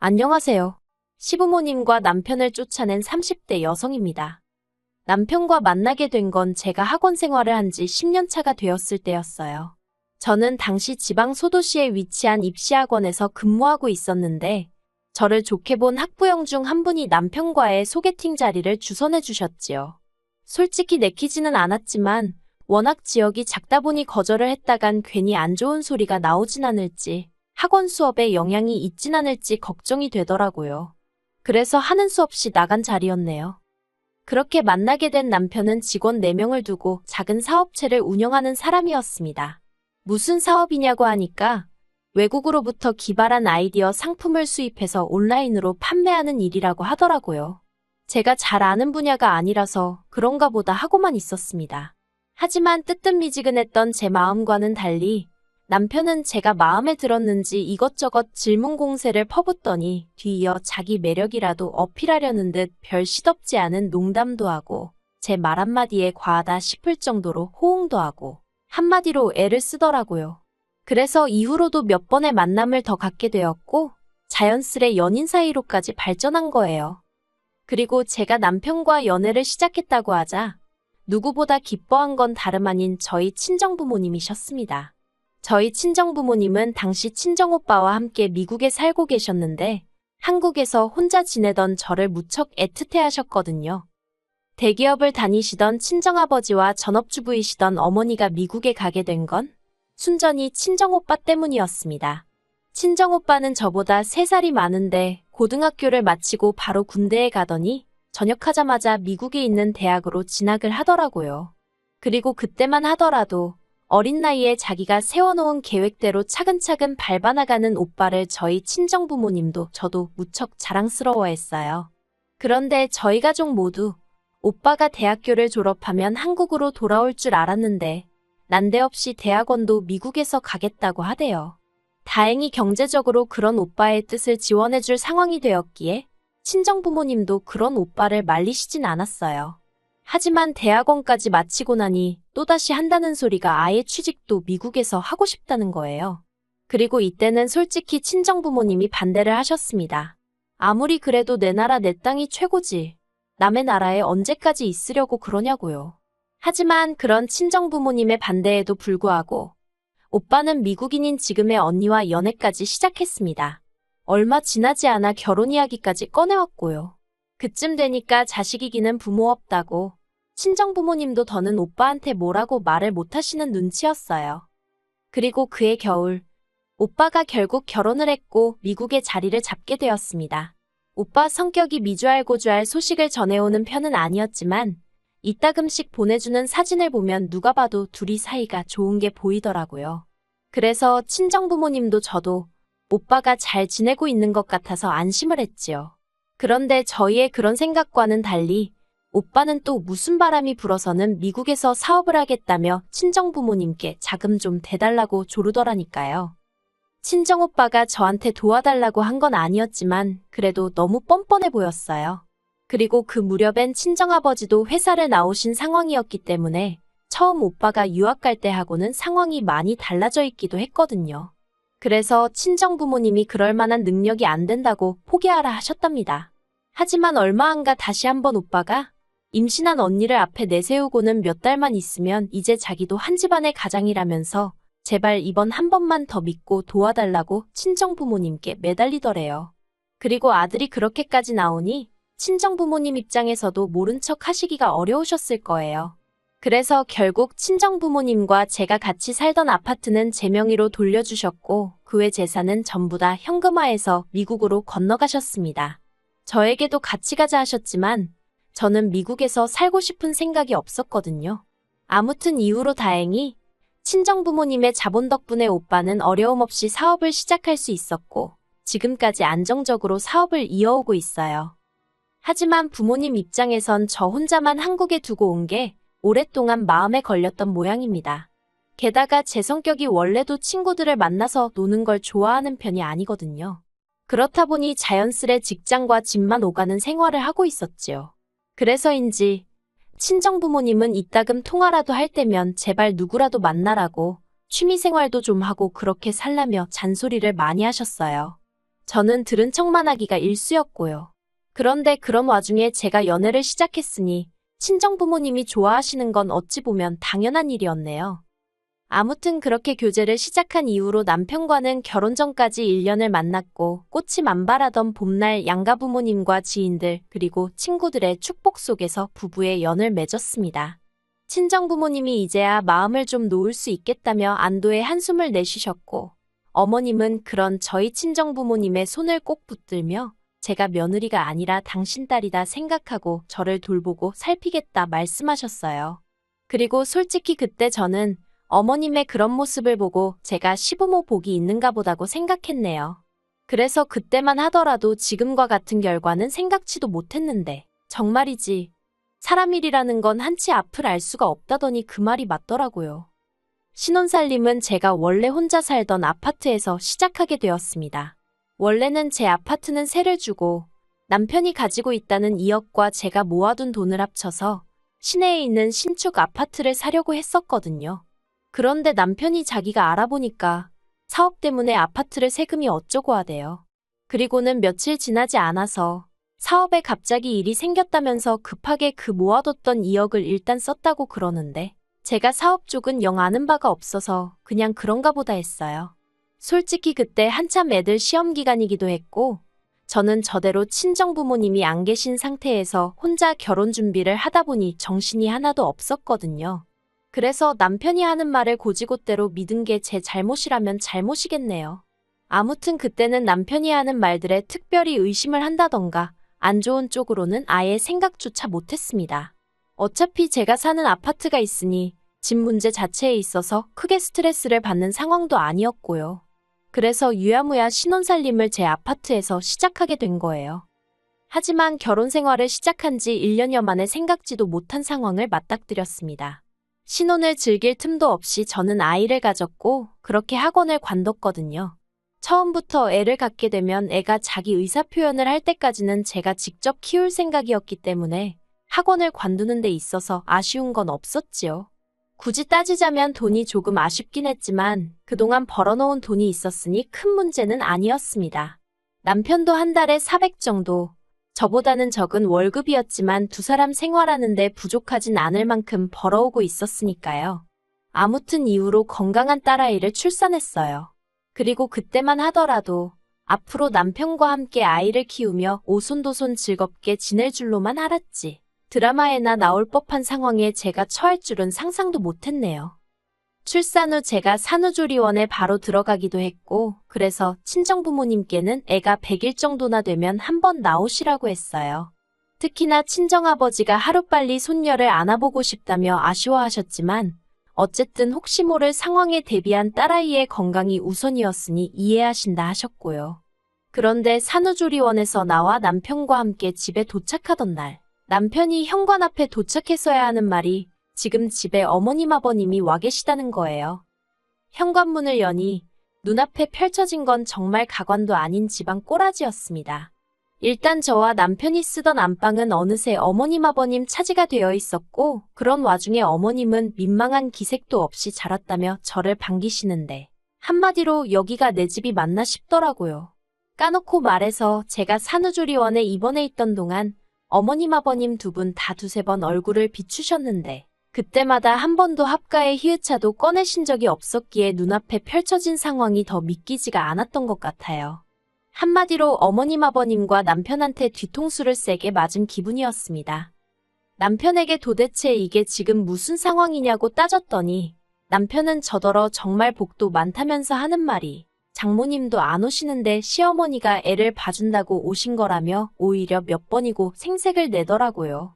안녕하세요. 시부모님과 남편을 쫓아낸 30대 여성입니다. 남편과 만나게 된 건 제가 학원 생활을 한 지 10년 차가 되었을 때였어요. 저는 당시 지방 소도시에 위치한 입시학원에서 근무하고 있었는데 저를 좋게 본 학부형 중 한 분이 남편과의 소개팅 자리를 주선해 주셨지요. 솔직히 내키지는 않았지만 워낙 지역이 작다 보니 거절을 했다간 괜히 안 좋은 소리가 나오진 않을지 학원 수업에 영향이 있진 않을지 걱정이 되더라고요. 그래서 하는 수 없이 나간 자리였네요. 그렇게 만나게 된 남편은 직원 4명을 두고 작은 사업체를 운영하는 사람이었습니다. 무슨 사업이냐고 하니까 외국으로부터 기발한 아이디어 상품을 수입해서 온라인으로 판매하는 일이라고 하더라고요. 제가 잘 아는 분야가 아니라서 그런가 보다 하고만 있었습니다. 하지만 뜨뜻미지근했던 제 마음과는 달리 남편은 제가 마음에 들었는지 이것저것 질문 공세를 퍼붓더니 뒤이어 자기 매력이라도 어필하려는 듯 별 시덥지 않은 농담도 하고 제 말 한마디에 과하다 싶을 정도로 호응도 하고 한마디로 애를 쓰더라고요. 그래서 이후로도 몇 번의 만남을 더 갖게 되었고 자연스레 연인 사이로까지 발전한 거예요. 그리고 제가 남편과 연애를 시작했다고 하자 누구보다 기뻐한 건 다름 아닌 저희 친정부모님이셨습니다. 저희 친정부모님은 당시 친정오빠와 함께 미국에 살고 계셨는데 한국에서 혼자 지내던 저를 무척 애틋해 하셨거든요. 대기업을 다니시던 친정아버지와 전업주부이시던 어머니가 미국에 가게 된 건 순전히 친정오빠 때문이었습니다. 친정오빠는 저보다 3살이 많은데 고등학교를 마치고 바로 군대에 가더니 전역하자마자 미국에 있는 대학으로 진학을 하더라고요. 그리고 그때만 하더라도 어린 나이에 자기가 세워놓은 계획대로 차근차근 밟아나가는 오빠를 저희 친정부모님도 저도 무척 자랑스러워했어요. 그런데 저희 가족 모두 오빠가 대학교를 졸업하면 한국으로 돌아올 줄 알았는데 난데없이 대학원도 미국에서 가겠다고 하대요. 다행히 경제적으로 그런 오빠의 뜻을 지원해줄 상황이 되었기에 친정부모님도 그런 오빠를 말리시진 않았어요. 하지만 대학원까지 마치고 나니 또다시 한다는 소리가 아예 취직도 미국에서 하고 싶다는 거예요. 그리고 이때는 솔직히 친정부모님이 반대를 하셨습니다. 아무리 그래도 내 나라 내 땅이 최고지. 남의 나라에 언제까지 있으려고 그러냐고요. 하지만 그런 친정부모님의 반대에도 불구하고 오빠는 미국인인 지금의 언니와 연애까지 시작했습니다. 얼마 지나지 않아 결혼 이야기까지 꺼내왔고요. 그쯤 되니까 자식이기는 부모 없다고 친정부모님도 더는 오빠한테 뭐라고 말을 못하시는 눈치였어요. 그리고 그해 겨울 오빠가 결국 결혼을 했고 미국에 자리를 잡게 되었습니다. 오빠 성격이 미주알고주알 소식을 전해오는 편은 아니었지만 이따금씩 보내주는 사진을 보면 누가 봐도 둘이 사이가 좋은 게 보이더라고요. 그래서 친정부모님도 저도 오빠가 잘 지내고 있는 것 같아서 안심을 했지요. 그런데 저희의 그런 생각과는 달리 오빠는 또 무슨 바람이 불어서는 미국에서 사업을 하겠다며 친정부모님께 자금 좀 대달라고 조르더라니까요. 친정오빠가 저한테 도와달라고 한 건 아니었지만 그래도 너무 뻔뻔해 보였어요. 그리고 그 무렵엔 친정아버지도 회사를 나오신 상황이었기 때문에 처음 오빠가 유학 갈 때하고는 상황이 많이 달라져 있기도 했거든요. 그래서 친정부모님이 그럴 만한 능력이 안 된다고 포기하라 하셨답니다. 하지만 얼마 안 가 다시 한번 오빠가 임신한 언니를 앞에 내세우고는 몇 달만 있으면 이제 자기도 한 집안의 가장이라면서 제발 이번 한 번만 더 믿고 도와달라고 친정부모님께 매달리더래요. 그리고 아들이 그렇게까지 나오니 친정부모님 입장에서도 모른 척 하시기가 어려우셨을 거예요. 그래서 결국 친정부모님과 제가 같이 살던 아파트는 제 명의로 돌려주셨고 그 외 재산은 전부 다 현금화해서 미국으로 건너가셨습니다. 저에게도 같이 가자 하셨지만 저는 미국에서 살고 싶은 생각이 없었거든요. 아무튼 이후로 다행히 친정부모님의 자본 덕분에 오빠는 어려움 없이 사업을 시작할 수 있었고 지금까지 안정적으로 사업을 이어오고 있어요. 하지만 부모님 입장에선 저 혼자만 한국에 두고 온 게 오랫동안 마음에 걸렸던 모양입니다. 게다가 제 성격이 원래도 친구들을 만나서 노는 걸 좋아하는 편이 아니거든요. 그렇다 보니 자연스레 직장과 집만 오가는 생활을 하고 있었지요. 그래서인지 친정부모님은 이따금 통화라도 할 때면 제발 누구라도 만나라고 취미생활도 좀 하고 그렇게 살라며 잔소리를 많이 하셨어요. 저는 들은 척만 하기가 일쑤였고요. 그런데 그런 와중에 제가 연애를 시작했으니 친정부모님이 좋아하시는 건 어찌 보면 당연한 일이었네요. 아무튼 그렇게 교제를 시작한 이후로 남편과는 결혼 전까지 1년을 만났고 꽃이 만발하던 봄날 양가 부모님과 지인들 그리고 친구들의 축복 속에서 부부의 연을 맺었습니다. 친정 부모님이 이제야 마음을 좀 놓을 수 있겠다며 안도의 한숨을 내쉬셨고 어머님은 그런 저희 친정 부모님의 손을 꼭 붙들며 제가 며느리가 아니라 당신 딸이다 생각하고 저를 돌보고 살피겠다 말씀하셨어요. 그리고 솔직히 그때 저는 어머님의 그런 모습을 보고 제가 시부모 복이 있는가 보다고 생각했네요. 그래서 그때만 하더라도 지금과 같은 결과는 생각지도 못했는데 정말이지 사람 일이라는 건 한치 앞을 알 수가 없다더니 그 말이 맞더라고요. 신혼살림은 제가 원래 혼자 살던 아파트에서 시작하게 되었습니다. 원래는 제 아파트는 세를 주고 남편이 가지고 있다는 2억과 제가 모아둔 돈을 합쳐서 시내에 있는 신축 아파트를 사려고 했었거든요. 그런데 남편이 자기가 알아보니까 사업 때문에 아파트를 세금이 어쩌고 하대요. 그리고는 며칠 지나지 않아서 사업에 갑자기 일이 생겼다면서 급하게 그 모아뒀던 2억을 일단 썼다고 그러는데 제가 사업 쪽은 영 아는 바가 없어서 그냥 그런가 보다 했어요. 솔직히 그때 한참 애들 시험 기간이기도 했고 저는 저대로 친정부모님이 안 계신 상태에서 혼자 결혼 준비를 하다 보니 정신이 하나도 없었거든요. 그래서 남편이 하는 말을 고지곳대로 믿은 게 제 잘못이라면 잘못이겠네요. 아무튼 그때는 남편이 하는 말들에 특별히 의심을 한다던가 안 좋은 쪽으로는 아예 생각조차 못했습니다. 어차피 제가 사는 아파트가 있으니 집 문제 자체에 있어서 크게 스트레스를 받는 상황도 아니었고요. 그래서 유야무야 신혼살림을 제 아파트에서 시작하게 된 거예요. 하지만 결혼 생활을 시작한 지 1년여 만에 생각지도 못한 상황을 맞닥뜨렸습니다. 신혼을 즐길 틈도 없이 저는 아이를 가졌고 그렇게 학원을 관뒀거든요. 처음부터 애를 갖게 되면 애가 자기 의사표현을 할 때까지는 제가 직접 키울 생각이었기 때문에 학원을 관두는 데 있어서 아쉬운 건 없었지요. 굳이 따지자면 돈이 조금 아쉽긴 했지만 그동안 벌어놓은 돈이 있었으니 큰 문제는 아니었습니다. 남편도 한 달에 400 정도, 저보다는 적은 월급이었지만 두 사람 생활하는데 부족하진 않을 만큼 벌어오고 있었으니까요. 아무튼 이후로 건강한 딸아이를 출산했어요. 그리고 그때만 하더라도 앞으로 남편과 함께 아이를 키우며 오손도손 즐겁게 지낼 줄로만 알았지. 드라마에나 나올 법한 상황에 제가 처할 줄은 상상도 못했네요. 출산 후 제가 산후조리원에 바로 들어가기도 했고 그래서 친정부모님께는 애가 100일 정도나 되면 한번 나오시라고 했어요. 특히나 친정아버지가 하루빨리 손녀를 안아보고 싶다며 아쉬워하셨지만 어쨌든 혹시 모를 상황에 대비한 딸아이의 건강이 우선이었으니 이해하신다 하셨고요. 그런데 산후조리원에서 나와 남편과 함께 집에 도착하던 날 남편이 현관 앞에 도착했어야 하는 말이 지금 집에 어머님 아버님이 와 계시다는 거예요. 현관문을 여니 눈앞에 펼쳐진 건 정말 가관도 아닌 집안 꼬라지였습니다. 일단 저와 남편이 쓰던 안방은 어느새 어머님 아버님 차지가 되어 있었고 그런 와중에 어머님은 민망한 기색도 없이 자랐다며 저를 반기시는데 한마디로 여기가 내 집이 맞나 싶더라고요. 까놓고 말해서 제가 산후조리원에 입원해 있던 동안 어머님 아버님 두 분 다 두세 번 얼굴을 비추셨는데 그때마다 한 번도 합가의 히읗차도 꺼내신 적이 없었기에 눈앞에 펼쳐진 상황이 더 믿기지가 않았던 것 같아요. 한마디로 어머님 아버님과 남편한테 뒤통수를 세게 맞은 기분이었습니다. 남편에게 도대체 이게 지금 무슨 상황이냐고 따졌더니 남편은 저더러 정말 복도 많다면서 하는 말이 장모님도 안 오시는데 시어머니가 애를 봐준다고 오신 거라며 오히려 몇 번이고 생색을 내더라고요.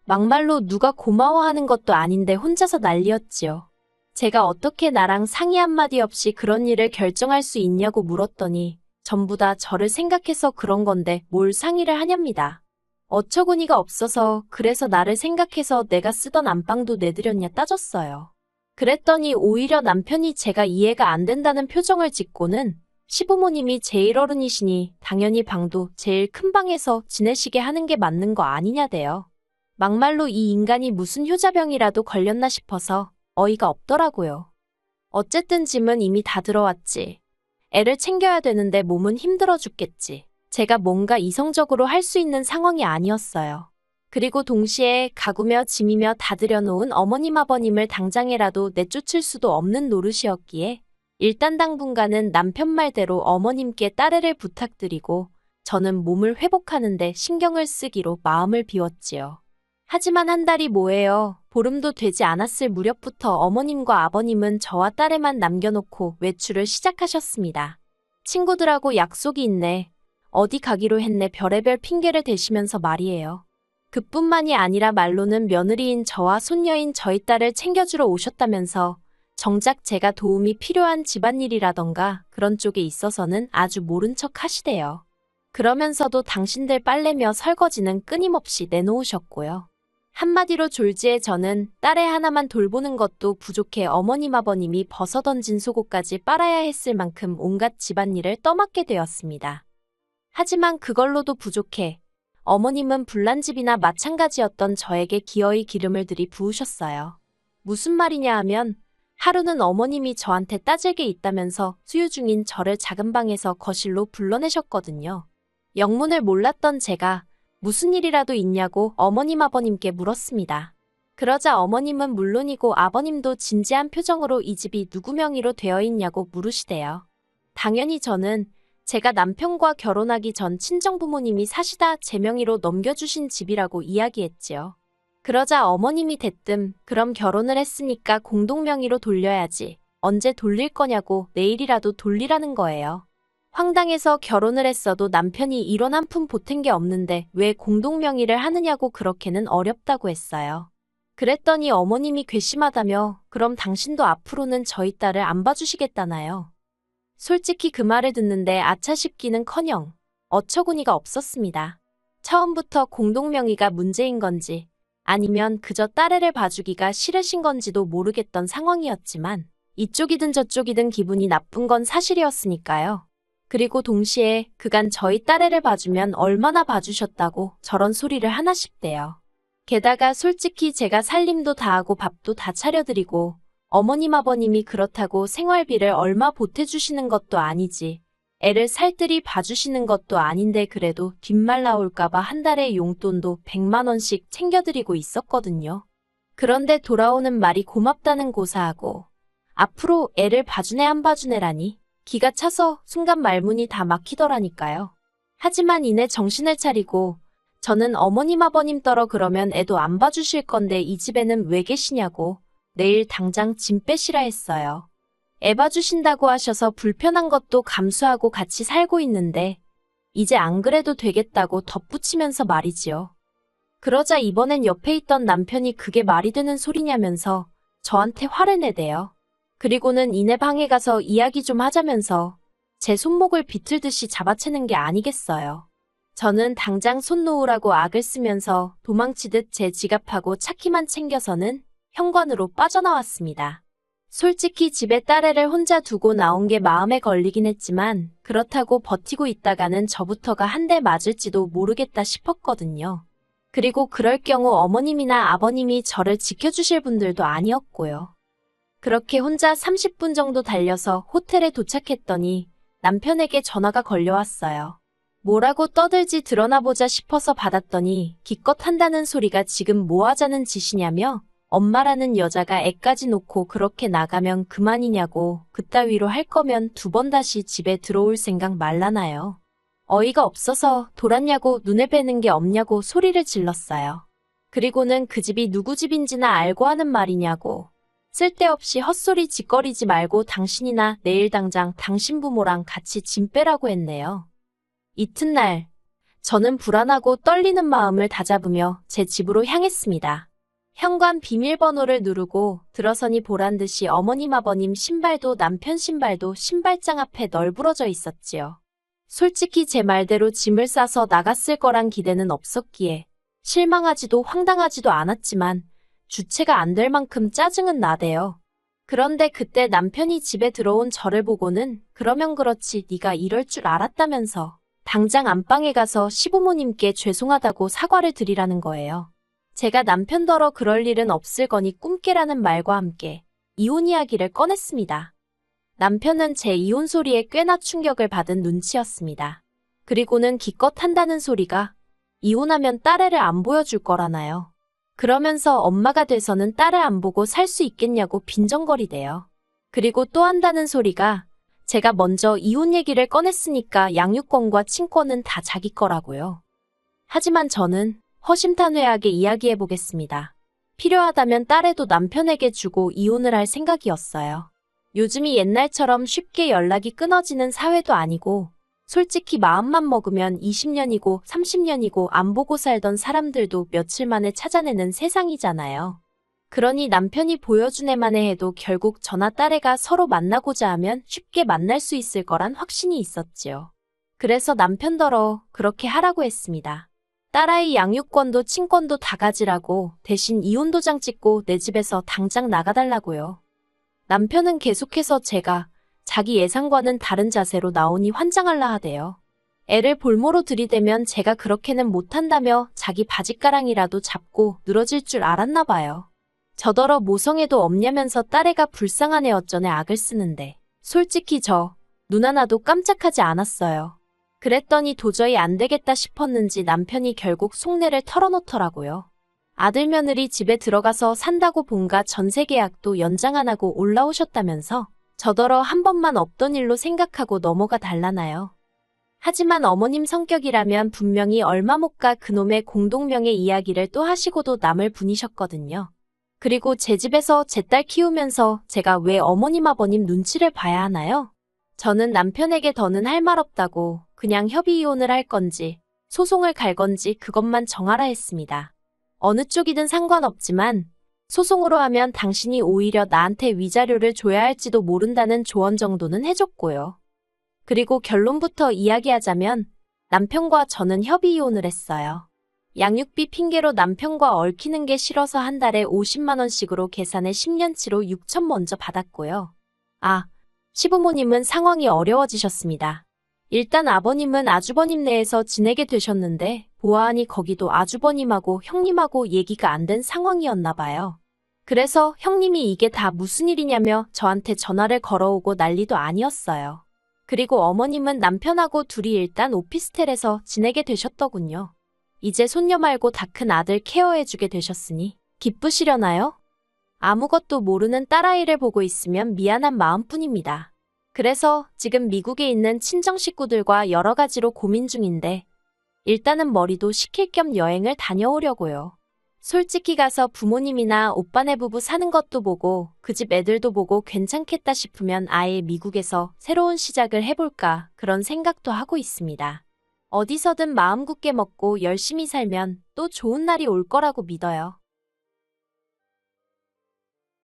막말로 누가 고마워하는 것도 아닌데 혼자서 난리였지요. 제가 어떻게 나랑 상의 한마디 없이 그런 일을 결정할 수 있냐고 물었더니 전부 다 저를 생각해서 그런 건데 뭘 상의를 하렵니다. 어처구니가 없어서 그래서 나를 생각해서 내가 쓰던 안방도 내드렸냐 따졌어요. 그랬더니 오히려 남편이 제가 이해가 안 된다는 표정을 짓고는 시부모님이 제일 어른이시니 당연히 방도 제일 큰 방에서 지내시게 하는 게 맞는 거 아니냐대요. 막말로 이 인간이 무슨 효자병이라도 걸렸나 싶어서 어이가 없더라고요. 어쨌든 짐은 이미 다 들어왔지. 애를 챙겨야 되는데 몸은 힘들어 죽겠지. 제가 뭔가 이성적으로 할 수 있는 상황이 아니었어요. 그리고 동시에 가구며 짐이며 다 들여놓은 어머님 아버님을 당장에라도 내쫓을 수도 없는 노릇이었기에 일단 당분간은 남편 말대로 어머님께 딸애를 부탁드리고 저는 몸을 회복하는 데 신경을 쓰기로 마음을 비웠지요. 하지만 한 달이 뭐예요. 보름도 되지 않았을 무렵부터 어머님과 아버님은 저와 딸애만 남겨놓고 외출을 시작하셨습니다. 친구들하고 약속이 있네. 어디 가기로 했네 별의별 핑계를 대시면서 말이에요. 그뿐만이 아니라 말로는 며느리인 저와 손녀인 저희 딸을 챙겨주러 오셨다면서 정작 제가 도움이 필요한 집안일이라던가 그런 쪽에 있어서는 아주 모른 척 하시대요. 그러면서도 당신들 빨래며 설거지는 끊임없이 내놓으셨고요. 한마디로 졸지에 저는 딸애 하나만 돌보는 것도 부족해 어머님 아버님이 벗어던진 속옷까지 빨아야 했을 만큼 온갖 집안일을 떠맡게 되었습니다. 하지만 그걸로도 부족해 어머님은 불난집이나 마찬가지였던 저에게 기어이 기름을 들이부으셨어요. 무슨 말이냐 하면 하루는 어머님이 저한테 따질 게 있다면서 수유 중인 저를 작은 방에서 거실로 불러내셨거든요. 영문을 몰랐던 제가 무슨 일이라도 있냐고 어머님 아버님께 물었습니다. 그러자 어머님은 물론이고 아버님도 진지한 표정으로 이 집이 누구 명의로 되어 있냐고 물으시대요. 당연히 저는 제가 남편과 결혼하기 전 친정부모님이 사시다 제 명의로 넘겨주신 집이라고 이야기했지요. 그러자 어머님이 대뜸 그럼 결혼을 했으니까 공동명의로 돌려야지. 언제 돌릴 거냐고 내일이라도 돌리라는 거예요. 황당해서 결혼을 했어도 남편이 1원 한 푼 보탠 게 없는데 왜 공동명의를 하느냐고 그렇게는 어렵다고 했어요. 그랬더니 어머님이 괘씸하다며 그럼 당신도 앞으로는 저희 딸을 안 봐주시겠다나요. 솔직히 그 말을 듣는데 아차 싶기는커녕 어처구니가 없었습니다. 처음부터 공동명의가 문제인 건지 아니면 그저 딸애를 봐주기가 싫으신 건지도 모르겠던 상황이었지만 이쪽이든 저쪽이든 기분이 나쁜 건 사실이었으니까요. 그리고 동시에 그간 저희 딸애를 봐주면 얼마나 봐주셨다고 저런 소리를 하나 싶대요. 게다가 솔직히 제가 살림도 다 하고 밥도 다 차려드리고 어머님 아버님이 그렇다고 생활비를 얼마 보태주시는 것도 아니지. 애를 살뜰히 봐주시는 것도 아닌데 그래도 뒷말 나올까봐 한 달에 용돈도 100만 원씩 챙겨드리고 있었거든요. 그런데 돌아오는 말이 고맙다는 고사하고 앞으로 애를 봐주네 안 봐주네라니 기가 차서 순간 말문이 다 막히더라니까요. 하지만 이내 정신을 차리고 저는 어머님 아버님 떨어 그러면 애도 안 봐주실 건데 이 집에는 왜 계시냐고 내일 당장 짐 빼시라 했어요. 애 봐주신다고 하셔서 불편한 것도 감수하고 같이 살고 있는데 이제 안 그래도 되겠다고 덧붙이면서 말이지요. 그러자 이번엔 옆에 있던 남편이 그게 말이 되는 소리냐면서 저한테 화를 내대요. 그리고는 이내 방에 가서 이야기 좀 하자면서 제 손목을 비틀듯이 잡아채는 게 아니겠어요. 저는 당장 손 놓으라고 악을 쓰면서 도망치듯 제 지갑하고 차키만 챙겨서는 현관으로 빠져나왔습니다. 솔직히 집에 딸애를 혼자 두고 나온 게 마음에 걸리긴 했지만 그렇다고 버티고 있다가는 저부터가 한 대 맞을지도 모르겠다 싶었거든요. 그리고 그럴 경우 어머님이나 아버님이 저를 지켜주실 분들도 아니었고요. 그렇게 혼자 30분 정도 달려서 호텔에 도착했더니 남편에게 전화가 걸려왔어요. 뭐라고 떠들지 드러나 보자 싶어서 받았더니 기껏 한다는 소리가 지금 뭐 하자는 짓이냐며 엄마라는 여자가 애까지 놓고 그렇게 나가면 그만이냐고 그따위로 할 거면 2번 다시 집에 들어올 생각 말라나요. 어이가 없어서 돌았냐고 눈에 뵈는 게 없냐고 소리를 질렀어요. 그리고는 그 집이 누구 집인지나 알고 하는 말이냐고 쓸데없이 헛소리 짓거리지 말고 당신이나 내일 당장 당신 부모랑 같이 짐 빼라고 했네요. 이튿날 저는 불안하고 떨리는 마음을 다잡으며 제 집으로 향했습니다. 현관 비밀번호를 누르고 들어서니 보란듯이 어머님 아버님 신발도 남편 신발도 신발장 앞에 널브러져 있었지요. 솔직히 제 말대로 짐을 싸서 나갔을 거란 기대는 없었기에 실망하지도 황당하지도 않았지만 주체가 안 될 만큼 짜증은 나대요. 그런데 그때 남편이 집에 들어온 저를 보고는 그러면 그렇지 네가 이럴 줄 알았다면서 당장 안방에 가서 시부모님께 죄송하다고 사과를 드리라는 거예요. 제가 남편더러 그럴 일은 없을 거니 꿈깨라는 말과 함께 이혼 이야기를 꺼냈습니다. 남편은 제 이혼 소리에 꽤나 충격을 받은 눈치였습니다. 그리고는 기껏 한다는 소리가 이혼하면 딸애를 안 보여줄 거라나요. 그러면서 엄마가 돼서는 딸을 안 보고 살 수 있겠냐고 빈정거리대요. 그리고 또 한다는 소리가 제가 먼저 이혼 얘기를 꺼냈으니까 양육권과 친권은 다 자기 거라고요. 하지만 저는 허심탄회하게 이야기해보겠습니다. 필요하다면 딸애도 남편에게 주고 이혼을 할 생각이었어요. 요즘이 옛날처럼 쉽게 연락이 끊어지는 사회도 아니고 솔직히 마음만 먹으면 20년이고 30년이고 안 보고 살던 사람들도 며칠 만에 찾아내는 세상이잖아요. 그러니 남편이 보여준 애만에 해도 결국 저나 딸애가 서로 만나고자 하면 쉽게 만날 수 있을 거란 확신이 있었지요. 그래서 남편더러 그렇게 하라고 했습니다. 딸아이 양육권도 친권도 다 가지라고 대신 이혼도장 찍고 내 집에서 당장 나가달라고요. 남편은 계속해서 제가 자기 예상과는 다른 자세로 나오니 환장할라 하대요. 애를 볼모로 들이대면 제가 그렇게는 못한다며 자기 바짓가랑이라도 잡고 늘어질 줄 알았나 봐요. 저더러 모성애도 없냐면서 딸애가 불쌍한 애 어쩌네 악을 쓰는데 솔직히 저 눈 하나도 깜짝하지 않았어요. 그랬더니 도저히 안 되겠다 싶었는지 남편이 결국 속내를 털어놓더라고요. 아들 며느리 집에 들어가서 산다고 본가 전세 계약도 연장 안 하고 올라오셨다면서 저더러 한 번만 없던 일로 생각하고 넘어가 달라나요. 하지만 어머님 성격이라면 분명히 얼마 못 가 그놈의 공동명의 이야기를 또 하시고도 남을 분이셨거든요. 그리고 제 집에서 제 딸 키우면서 제가 왜 어머님 아버님 눈치를 봐야 하나요? 저는 남편에게 더는 할 말 없다고 그냥 협의 이혼을 할 건지 소송을 갈 건지 그것만 정하라 했습니다. 어느 쪽이든 상관없지만 소송으로 하면 당신이 오히려 나한테 위자료를 줘야 할지도 모른다는 조언 정도는 해줬고요. 그리고 결론부터 이야기하자면 남편과 저는 협의 이혼을 했어요. 양육비 핑계로 남편과 얽히는 게 싫어서 한 달에 50만 원씩으로 계산해 10년치로 6천 먼저 받았고요. 시부모님은 상황이 어려워지셨습니다. 일단 아버님은 아주버님 내에서 지내게 되셨는데 보아하니 거기도 아주버님하고 형님하고 얘기가 안 된 상황이었나 봐요. 그래서 형님이 이게 다 무슨 일이냐며 저한테 전화를 걸어오고 난리도 아니었어요. 그리고 어머님은 남편하고 둘이 일단 오피스텔에서 지내게 되셨더군요. 이제 손녀 말고 다 큰 아들 케어해주게 되셨으니 기쁘시려나요? 아무것도 모르는 딸아이를 보고 있으면 미안한 마음뿐입니다. 그래서 지금 미국에 있는 친정 식구들과 여러 가지로 고민 중인데 일단은 머리도 식힐 겸 여행을 다녀오려고요. 솔직히 가서 부모님이나 오빠네 부부 사는 것도 보고 그 집 애들도 보고 괜찮겠다 싶으면 아예 미국에서 새로운 시작을 해볼까 그런 생각도 하고 있습니다. 어디서든 마음 굳게 먹고 열심히 살면 또 좋은 날이 올 거라고 믿어요.